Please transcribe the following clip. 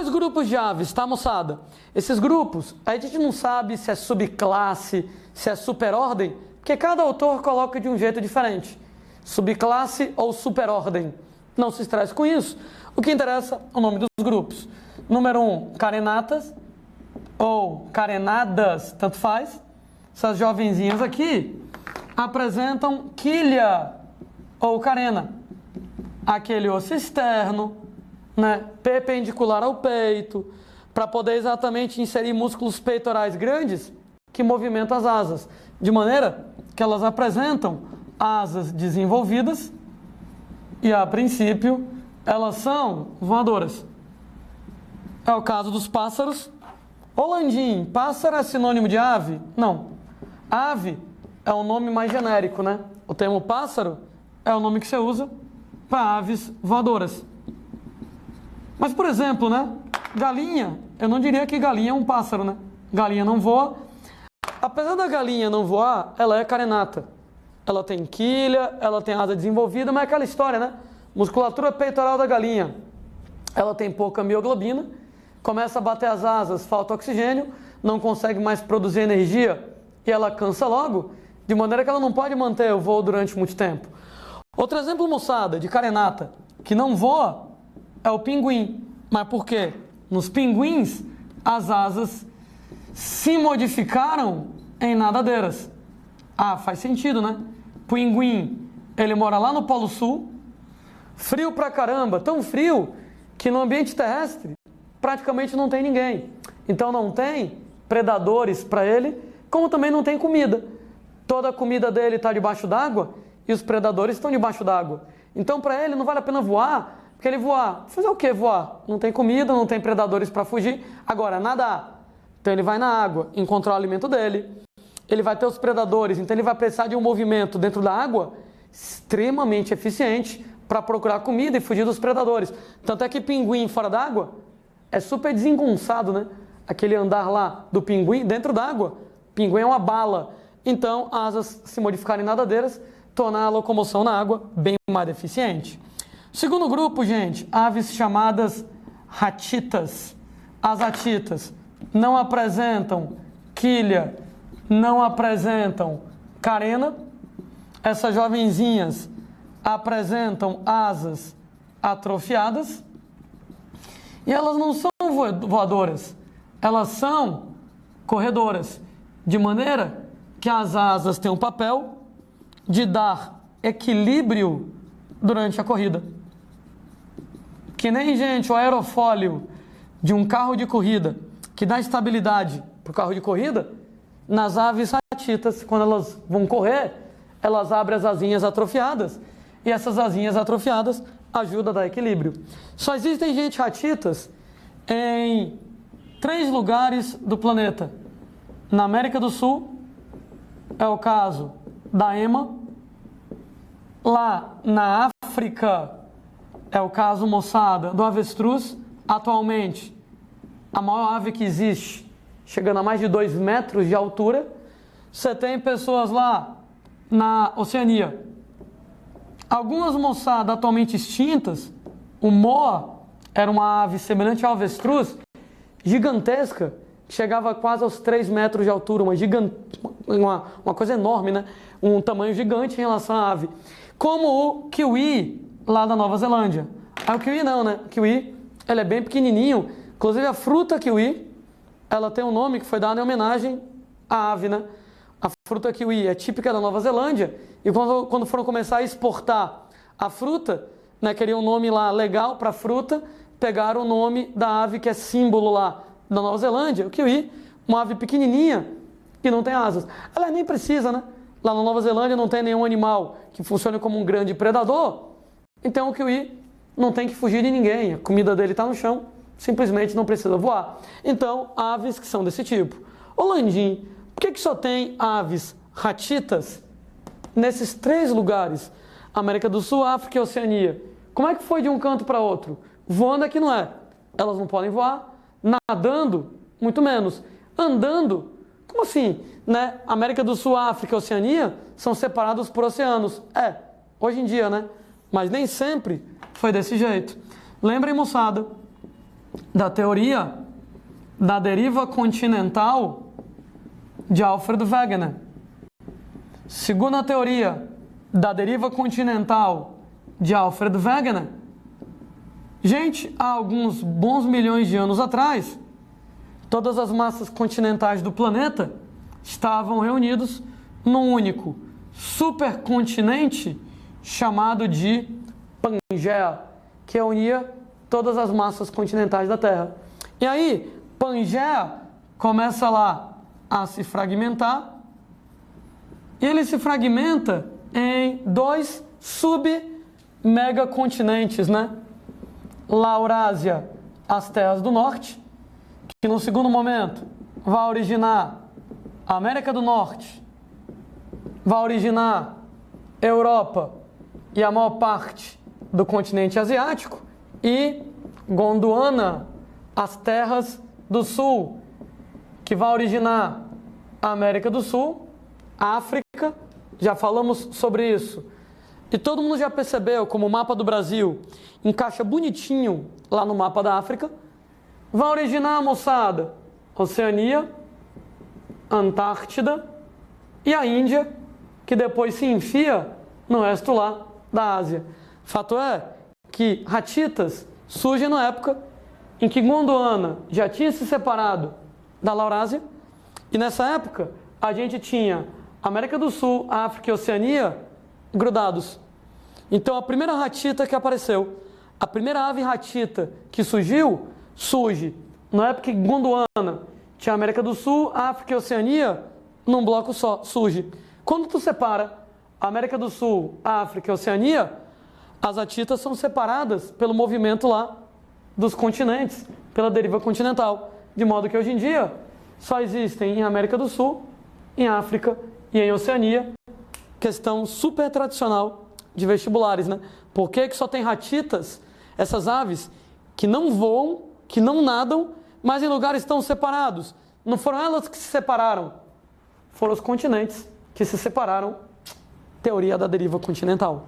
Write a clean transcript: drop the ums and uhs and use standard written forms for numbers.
vários grupos de aves, tá, moçada? Esses grupos, a gente não sabe se é subclasse, se é superordem, porque cada autor coloca de um jeito diferente. Subclasse ou superordem. Não se estresse com isso. O que interessa é o nome dos grupos. Número 1, carenatas ou carenadas, tanto faz. Essas jovenzinhas aqui apresentam quilha ou carena. Aquele osso externo, né, perpendicular ao peito, para poder exatamente inserir músculos peitorais grandes que movimentam as asas, de maneira que elas apresentam asas desenvolvidas e, a princípio, elas são voadoras. É o caso dos pássaros. Ô Landim, pássaro é sinônimo de ave? Não. Ave é um nome mais genérico, né? O termo pássaro é o nome que você usa para aves voadoras. Mas, por exemplo, né? Galinha, eu não diria que galinha é um pássaro, né? Galinha não voa. Apesar da galinha não voar, ela é carenata. Ela tem quilha, ela tem asa desenvolvida, mas é aquela história, né? Musculatura peitoral da galinha. Ela tem pouca mioglobina, começa a bater as asas, falta oxigênio, não consegue mais produzir energia e ela cansa logo, de maneira que ela não pode manter o voo durante muito tempo. Outro exemplo, moçada, de carenata, que não voa, é o pinguim. Mas por quê? Nos pinguins, as asas se modificaram em nadadeiras. Ah, faz sentido, né? Pinguim, ele mora lá no Polo Sul, frio pra caramba, tão frio que no ambiente terrestre praticamente não tem ninguém. Então não tem predadores para ele, como também não tem comida. Toda a comida dele está debaixo d'água e os predadores estão debaixo d'água. Então para ele não vale a pena voar, porque ele voar, fazer o que voar? Não tem comida, não tem predadores para fugir. Agora, nadar. Então ele vai na água encontrar o alimento dele. Ele vai ter os predadores, então ele vai precisar de um movimento dentro da água extremamente eficiente para procurar comida e fugir dos predadores. Tanto é que pinguim fora d'água é super desengonçado, né? Aquele andar lá do pinguim dentro d'água. Pinguim é uma bala. Então, asas se modificarem em nadadeiras, tornar a locomoção na água bem mais eficiente. Segundo grupo, gente, aves chamadas ratitas. As ratitas não apresentam quilha, não apresentam carena. Essas jovenzinhas apresentam asas atrofiadas e elas não são voadoras, elas são corredoras, de maneira que as asas têm um papel de dar equilíbrio durante a corrida. Que nem, gente, o aerofólio de um carro de corrida que dá estabilidade para o carro de corrida, nas aves ratitas, quando elas vão correr, elas abrem as asinhas atrofiadas e essas asinhas atrofiadas ajudam a dar equilíbrio. Só existem, gente, ratitas em 3 lugares do planeta. Na América do Sul, é o caso da ema. Lá na África, é o caso, moçada, do avestruz. Atualmente, a maior ave que existe, chegando a mais de 2 metros de altura. Você tem pessoas lá na Oceania. Algumas, moçadas atualmente extintas, o moa era uma ave semelhante ao avestruz, gigantesca, chegava quase aos 3 metros de altura, uma coisa enorme, né? Um tamanho gigante em relação à ave. Como o kiwi, lá da Nova Zelândia. O kiwi não, né? O kiwi, ele é bem pequenininho. Inclusive a fruta kiwi, ela tem um nome que foi dado em homenagem à ave, né? A fruta kiwi é típica da Nova Zelândia e quando foram começar a exportar a fruta, né, queriam um nome lá legal para a fruta, pegaram o nome da ave que é símbolo lá da Nova Zelândia, o kiwi, uma ave pequenininha que não tem asas. Ela nem precisa, né? Lá na Nova Zelândia não tem nenhum animal que funcione como um grande predador, então o kiwi não tem que fugir de ninguém, a comida dele está no chão, simplesmente não precisa voar. Então, aves que são desse tipo. Ô Landim, por que só tem aves ratitas nesses 3 lugares? América do Sul, África e Oceania. Como é que foi de um canto para outro? Voando aqui não é. Elas não podem voar. Nadando, muito menos. Andando, como assim? Né? América do Sul, África e Oceania são separados por oceanos. Hoje em dia, né? Mas nem sempre foi desse jeito. Lembrem, moçada, da teoria da deriva continental de Alfred Wegener. Segundo a teoria da deriva continental de Alfred Wegener, gente, há alguns bons milhões de anos atrás, todas as massas continentais do planeta estavam reunidos num único supercontinente chamado de Pangeia, que unia todas as massas continentais da Terra. E aí, Pangeia começa lá a se fragmentar, e ele se fragmenta em dois sub-megacontinentes, né? Laurásia, as terras do norte, que no segundo momento vai originar a América do Norte, vai originar Europa e a maior parte do continente asiático, e Gondwana, as terras do sul, que vai originar a América do Sul, África, já falamos sobre isso. E todo mundo já percebeu como o mapa do Brasil encaixa bonitinho lá no mapa da África. Vai originar, moçada, Oceania, Antártida e a Índia, que depois se enfia no resto lá da Ásia. Fato é que Hatitas surge na época em que Gondwana já tinha se separado da Laurásia, e nessa época a gente tinha América do Sul, África e Oceania grudados. Então a primeira Hatita que apareceu, a primeira ave Hatita que surge na época que Gondwana tinha América do Sul, África e Oceania num bloco só, surge. Quando tu separa a América do Sul, África e Oceania, as Hatitas são separadas pelo movimento lá dos continentes, pela deriva continental, de modo que hoje em dia só existem em América do Sul, em África e em Oceania. Questão super tradicional de vestibulares, né? Por que só tem Hatitas, essas aves que não voam, que não nadam, mas em lugares tão separados? Não foram elas que se separaram, foram os continentes que se separaram. Teoria da deriva continental.